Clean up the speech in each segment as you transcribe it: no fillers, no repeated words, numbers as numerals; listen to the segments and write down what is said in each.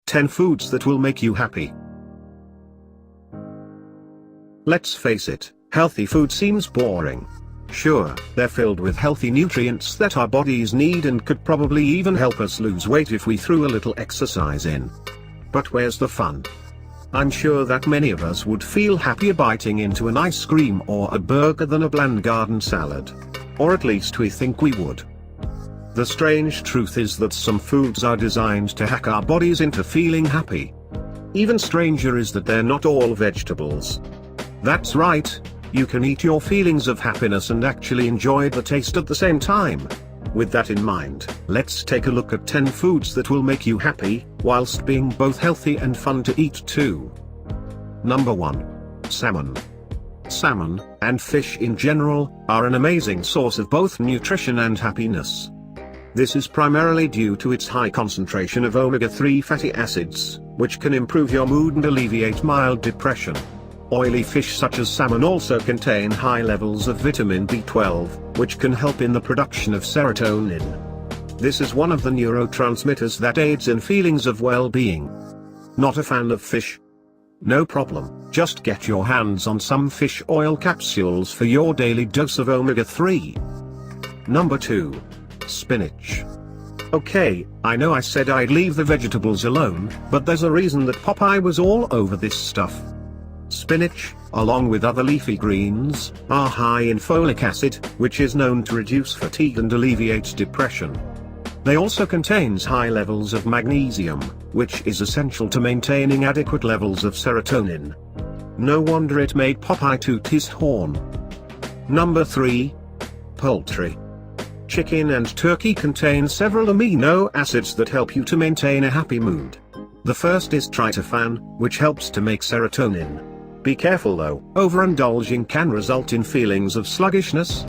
10 foods that will make you happy. Let's face it, healthy food seems boring. Sure, they're filled with healthy nutrients that our bodies need and could probably even help us lose weight if we threw a little exercise in. But where's the fun? I'm sure that many of us would feel happier biting into an ice cream or a burger than a bland garden salad. Or at least we think we would. The strange truth is that some foods are designed to hack our bodies into feeling happy. Even stranger is that they're not all vegetables. That's right, you can eat your feelings of happiness and actually enjoy the taste at the same time. With that in mind, let's take a look at 10 foods that will make you happy, whilst being both healthy and fun to eat too. Number 1. Salmon. Salmon, and fish in general, are an amazing source of both nutrition and happiness. This is primarily due to its high concentration of omega-3 fatty acids, which can improve your mood and alleviate mild depression. Oily fish such as salmon also contain high levels of vitamin B12, which can help in the production of serotonin. This is one of the neurotransmitters that aids in feelings of well-being. Not a fan of fish? No problem, just get your hands on some fish oil capsules for your daily dose of omega-3. Number 2. Spinach. Okay, I know I said I'd leave the vegetables alone, but there's a reason that Popeye was all over this stuff. Spinach, along with other leafy greens, are high in folic acid, which is known to reduce fatigue and alleviate depression. They also contains high levels of magnesium, which is essential to maintaining adequate levels of serotonin. No wonder it made Popeye toot his horn. Number 3. Poultry. Chicken and turkey contain several amino acids that help you to maintain a happy mood. The first is tryptophan, which helps to make serotonin. Be careful though, overindulging can result in feelings of sluggishness.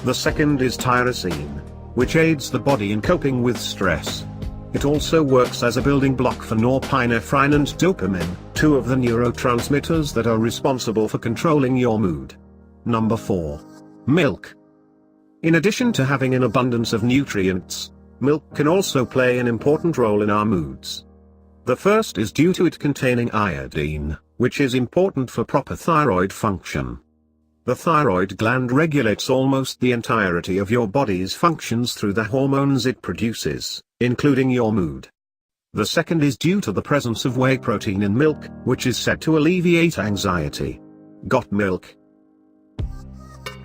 The second is tyrosine, which aids the body in coping with stress. It also works as a building block for norepinephrine and dopamine, two of the neurotransmitters that are responsible for controlling your mood. Number 4. Milk. In addition to having an abundance of nutrients, milk can also play an important role in our moods. The first is due to it containing iodine, which is important for proper thyroid function. The thyroid gland regulates almost the entirety of your body's functions through the hormones it produces, including your mood. The second is due to the presence of whey protein in milk, which is said to alleviate anxiety. Got milk?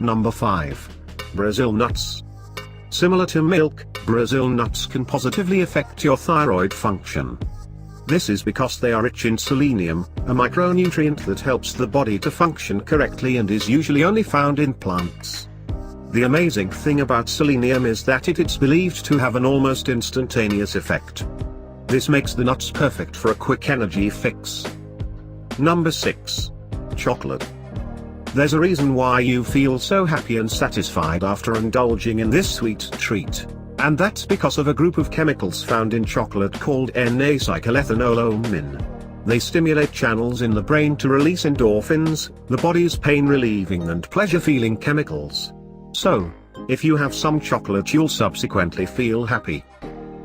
Number 5. Brazil nuts. Similar to milk, Brazil nuts can positively affect your thyroid function. This is because they are rich in selenium, a micronutrient that helps the body to function correctly and is usually only found in plants. The amazing thing about selenium is that it's believed to have an almost instantaneous effect. This makes the nuts perfect for a quick energy fix. Number 6. Chocolate. There's a reason why you feel so happy and satisfied after indulging in this sweet treat. And that's because of a group of chemicals found in chocolate called N-acetylethanolamine. They stimulate channels in the brain to release endorphins, the body's pain-relieving and pleasure-feeling chemicals. So, if you have some chocolate you'll subsequently feel happy.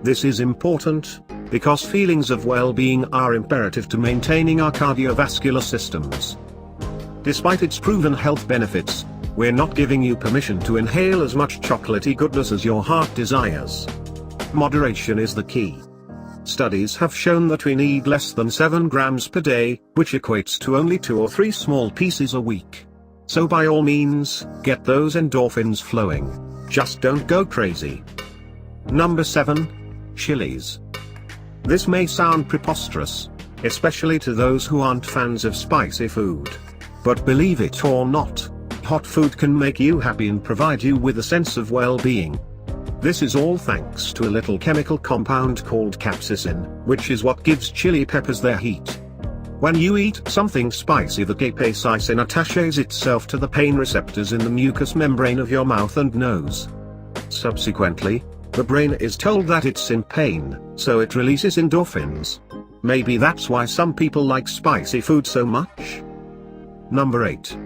This is important, because feelings of well-being are imperative to maintaining our cardiovascular systems. Despite its proven health benefits, we're not giving you permission to inhale as much chocolatey goodness as your heart desires. Moderation is the key. Studies have shown that we need less than 7 grams per day, which equates to only 2 or 3 small pieces a week. So by all means, get those endorphins flowing. Just don't go crazy. Number 7. Chilies. This may sound preposterous, especially to those who aren't fans of spicy food. But believe it or not, hot food can make you happy and provide you with a sense of well-being. This is all thanks to a little chemical compound called capsaicin, which is what gives chili peppers their heat. When you eat something spicy, the capsaicin attaches itself to the pain receptors in the mucous membrane of your mouth and nose. Subsequently, the brain is told that it's in pain, so it releases endorphins. Maybe that's why some people like spicy food so much. Number 8.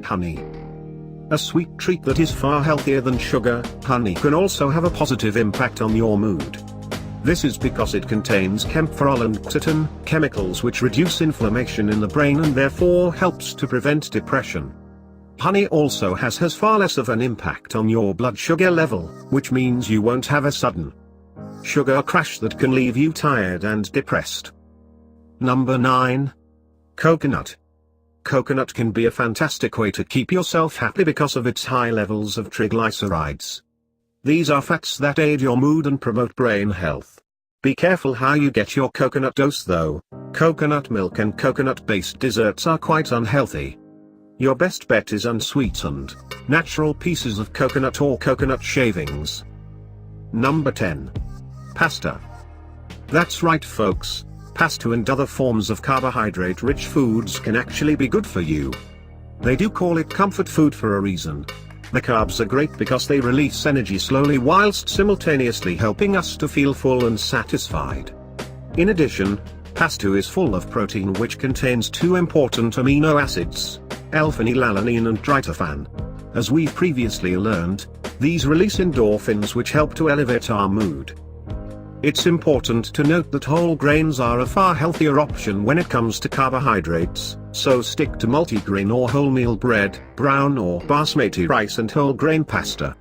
Honey. A sweet treat that is far healthier than sugar, honey can also have a positive impact on your mood. This is because it contains camphorol and quercetin, chemicals which reduce inflammation in the brain and therefore helps to prevent depression. Honey also has far less of an impact on your blood sugar level, which means you won't have a sudden sugar crash that can leave you tired and depressed. Number 9. Coconut. Coconut can be a fantastic way to keep yourself happy because of its high levels of triglycerides. These are fats that aid your mood and promote brain health. Be careful how you get your coconut dose though. Coconut milk and coconut-based desserts are quite unhealthy. Your best bet is unsweetened, natural pieces of coconut or coconut shavings. Number 10. Pasta. That's right folks, pasta and other forms of carbohydrate-rich foods can actually be good for you. They do call it comfort food for a reason. The carbs are great because they release energy slowly whilst simultaneously helping us to feel full and satisfied. In addition, pasta is full of protein which contains two important amino acids, L-phenylalanine and tryptophan. As we previously learned, these release endorphins which help to elevate our mood. It's important to note that whole grains are a far healthier option when it comes to carbohydrates, so stick to multigrain or wholemeal bread, brown or basmati rice and whole grain pasta.